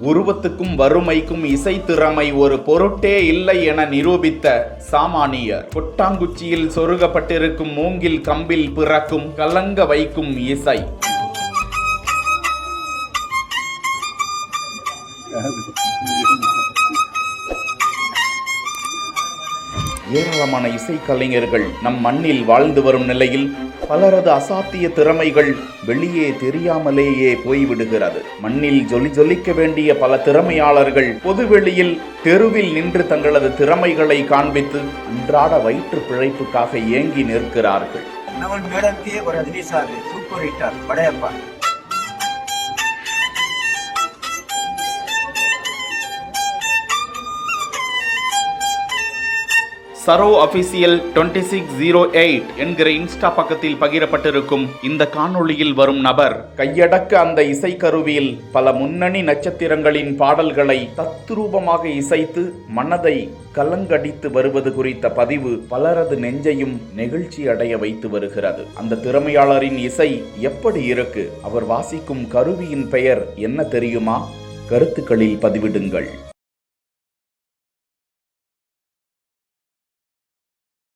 உருவத்துக்கும் வறுமைக்கும் இசை திறமை ஒரு பொருட்டே இல்லை என நிரூபித்த சாமானியர். கொட்டாங்குச்சியில் சொருகப்பட்டிருக்கும் மூங்கில் கம்பில் பிறக்கும் கலங்க வைக்கும் இசை. ஏராளமான இசைக்கலைஞர்கள் நம் மண்ணில் வாழ்ந்து வரும் நிலையில் பலரது அசாத்திய திறமைகள் வெளியே தெரியாமலேயே போய்விடுகிறது. மண்ணில் ஜொலிக்க வேண்டிய பல திறமையாளர்கள் பொதுவெளியில் தெருவில் நின்று தங்களது திறமைகளை காண்பித்து அன்றாட வயிற்று பிழைப்புக்காக ஏங்கி நிற்கிறார்கள். சரோ அபிஷியல் 2608 என்கிற இன்ஸ்டா பக்கத்தில் பகிரப்பட்டிருக்கும் இந்த காணொளியில் வரும் நபர் கையடக்க அந்த இசைக்கருவியில் பல முன்னணி நட்சத்திரங்களின் பாடல்களை தத்ரூபமாக இசைத்து மனதை கலங்கடித்து வருவது குறித்த பதிவு பலரது நெஞ்சையும் நெகிழ்ச்சி அடைய வைத்து வருகிறது. அந்த திறமையாளரின் இசை எப்படி இருக்கு? அவர் வாசிக்கும் கருவியின் பெயர் என்ன தெரியுமா? கருத்துக்களில் பதிவிடுங்கள்.